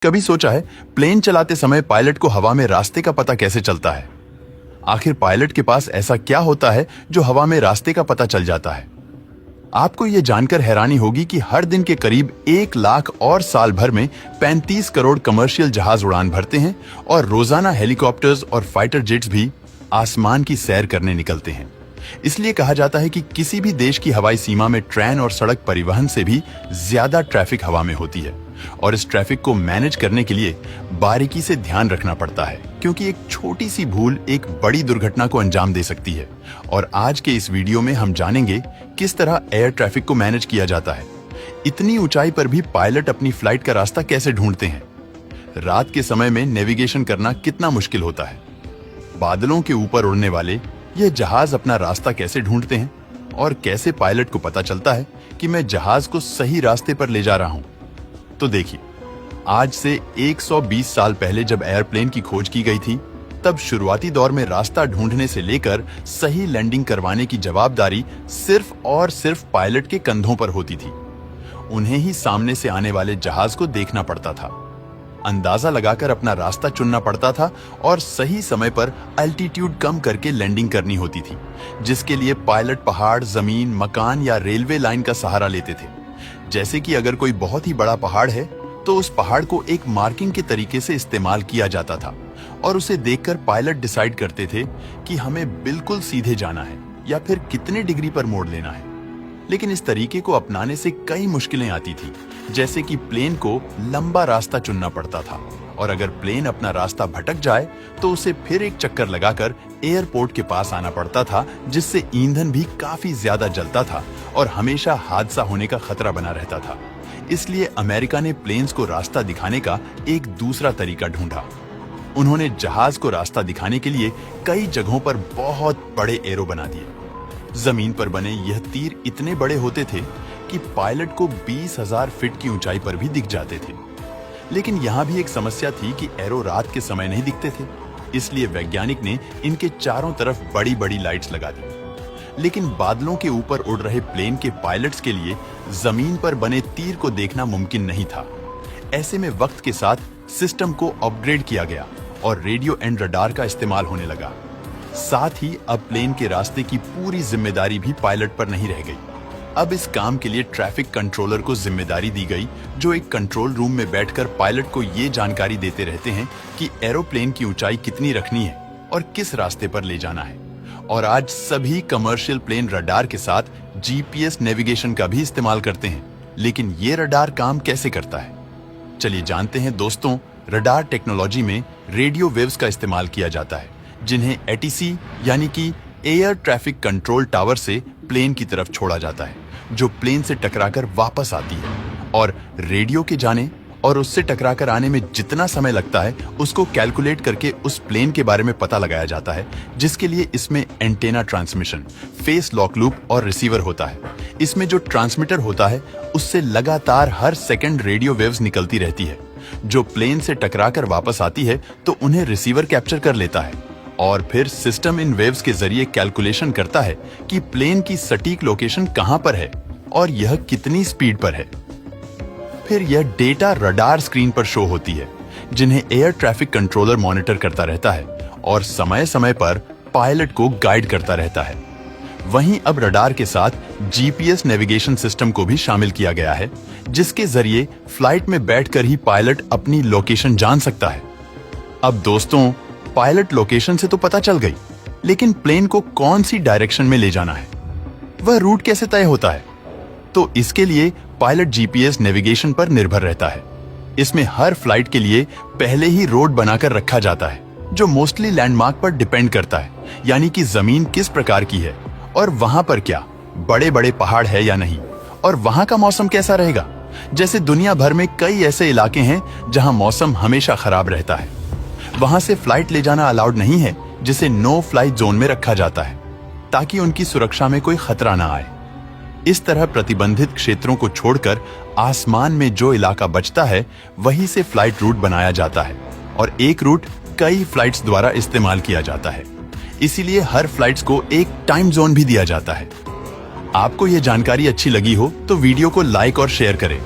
कभी सोचा है प्लेन चलाते समय पायलट को हवा में रास्ते का पता कैसे चलता है? आखिर पायलट के पास ऐसा क्या होता है जो हवा में रास्ते का पता चल जाता है? आपको यह जानकर हैरानी होगी कि हर दिन के करीब 1 लाख और साल भर में 35 करोड़ कमर्शियल जहाज उड़ान भरते हैं और रोजाना हेलीकॉप्टर्स और फाइटर जेट्स भी आसमान की सैर करने निकलते हैं। इसलिए कहा जाता है कि किसी भी देश की हवाई सीमा में ट्रेन और सड़क परिवहन से भी ज्यादा ट्रैफिक हवा में होती है और इस ट्रैफिक को मैनेज करने के लिए बारीकी से ध्यान रखना पड़ता है, क्योंकि एक छोटी सी भूल एक बड़ी दुर्घटना को अंजाम दे सकती है। और आज के इस वीडियो में हम जानेंगे किस तरह एयर ट्रैफिक को मैनेज किया जाता है। इतनी ऊंचाई पर भी पायलट अपनी फ्लाइट का रास्ता कैसे ढूंढते हैं? रात के समय में नेविगेशन करना कितना मुश्किल होता है? बादलों के ऊपर उड़ने वाले यह जहाज अपना रास्ता कैसे ढूंढते हैं? और कैसे पायलट को पता चलता है कि मैं जहाज को सही रास्ते पर ले जा रहा हूं? तो देखिए, आज से 120 साल पहले जब एयरप्लेन की खोज की गई थी, तब शुरुआती दौर में रास्ता ढूंढने से लेकर सही लैंडिंग करवाने की जवाबदारी सिर्फ और सिर्फ पायलट के कंधों पर होती थी। उन्हें ही सामने से आने वाले जहाज को देखना पड़ता था, अंदाजा लगाकर अपना रास्ता चुनना पड़ता था और सही समय पर एल्टीट्यूड कम करके लैंडिंग करनी होती थी, जिसके लिए पायलट पहाड़, जमीन, मकान या रेलवे लाइन का सहारा लेते थे। जैसे कि अगर कोई बहुत ही बड़ा पहाड़ है तो उस पहाड़ को एक मार्किंग के तरीके से इस्तेमाल किया जाता था और उसे देखकर पायलट डिसाइड करते थे कि हमें बिल्कुल सीधे जाना है या फिर कितने डिग्री पर मोड़ लेना है। लेकिन इस तरीके को अपनाने से कई मुश्किलें आती थी, जैसे कि प्लेन को लंबा रास्ता चुनना पड़ता था और अगर प्लेन अपना रास्ता भटक जाए तो उसे फिर एक चक्कर लगाकर एयरपोर्ट के पास आना पड़ता था, जिससे ईंधन भी काफी ज्यादा जलता था और हमेशा हादसा होने का खतरा बना रहता था। इसलिए अमेरिका ने प्लेन्स को रास्ता दिखाने का एक दूसरा तरीका ढूंढा। उन्होंने जहाज को रास्ता दिखाने के लिए कई जगहों पर बहुत बड़े एरो बना दिए। जमीन पर बने यह तीर इतने बड़े होते थे कि पायलट को 20,000 फीट की ऊंचाई पर भी दिख जाते थे। लेकिन यहाँ भी एक समस्या थी कि एरो रात के समय नहीं दिखते थे, इसलिए वैज्ञानिक ने इनके चारों तरफ बड़ी बड़ी लाइट्स लगा दी। लेकिन बादलों के ऊपर उड़ रहे प्लेन के पायलट्स के लिए जमीन पर बने तीर को देखना मुमकिन नहीं था। ऐसे में वक्त के साथ सिस्टम को अपग्रेड किया गया और रेडियो एंड रडार का इस्तेमाल होने लगा। साथ ही अब प्लेन के रास्ते की पूरी जिम्मेदारी भी पायलट पर नहीं रह गई। अब इस काम के लिए ट्रैफिक कंट्रोलर को जिम्मेदारी दी गई, जो एक कंट्रोल रूम में बैठकर पायलट को ये जानकारी देते रहते हैं कि एरोप्लेन की ऊंचाई कितनी रखनी है और किस रास्ते पर ले जाना है। और आज सभी कमर्शियल प्लेन रडार के साथ जीपीएस नेविगेशन का भी इस्तेमाल करते हैं। लेकिन ये रडार काम कैसे करता है? चलिए जानते हैं दोस्तों। रडार टेक्नोलॉजी में रेडियो वेव्स का इस्तेमाल किया जाता है, जिन्हें एटीसी यानी कि एयर ट्रैफिक कंट्रोल टावर से प्लेन की तरफ छोड़ा जाता है, जो प्लेन से टकराकर वापस आती है। और रेडियो के जाने और उससे टकराकर आने में जितना समय लगता है उसको कैलकुलेट करके उस प्लेन के बारे में पता लगाया जाता है, जिसके लिए इसमें antenna transmission, face lock loop और रिसीवर होता है। इसमें जो ट्रांसमीटर होता है उससे लगातार हर सेकंड रेडियो वेव्स निकलती रहती है, जो प्लेन से टकराकर वापस आती है तो उन्हें रिसीवर कैप्चर कर लेता है और फिर सिस्टम इन वेव्स के जरिए कैलकुलेशन करता है कि प्लेन की सटीक लोकेशन कहां पर है और यह कितनी स्पीड पर है। फिर यह डेटा रडार स्क्रीन पर शो होती है, जिन्हें एयर ट्रैफिक कंट्रोलर मॉनिटर करता रहता है और समय समय पर पायलट को गाइड करता रहता है। वहीं अब रडार के साथ जीपीएस नेविगेशन सिस्टम को भी शामिल किया गया है, जिसके जरिए फ्लाइट में बैठकर ही पायलट अपनी लोकेशन जान सकता है। अब दोस्तों, पायलट लोकेशन से तो पता चल गई, लेकिन प्लेन को कौन सी डायरेक्शन में ले जाना है, वह रूट कैसे तय होता है? तो इसके लिए पायलट जीपीएस नेविगेशन पर निर्भर रहता है। इसमें हर फ्लाइट के लिए पहले ही रोड बनाकर रखा जाता है, जो मोस्टली लैंडमार्क पर डिपेंड करता है, यानी कि जमीन किस प्रकार की है और वहां पर क्या बड़े बड़े पहाड़ है या नहीं, और वहां का मौसम कैसा रहेगा। जैसे दुनिया भर में कई ऐसे इलाके हैं जहां मौसम हमेशा खराब रहता है, वहां से फ्लाइट ले जाना अलाउड नहीं है, जिसे नो फ्लाइट जोन में रखा जाता है, ताकि उनकी सुरक्षा में कोई खतरा ना आए। इस तरह प्रतिबंधित क्षेत्रों को छोड़कर आसमान में जो इलाका बचता है वहीं से फ्लाइट रूट बनाया जाता है और एक रूट कई फ्लाइट्स द्वारा इस्तेमाल किया जाता है। इसीलिए हर फ्लाइट्स को एक टाइम जोन भी दिया जाता है। आपको यह जानकारी अच्छी लगी हो तो वीडियो को लाइक और शेयर करें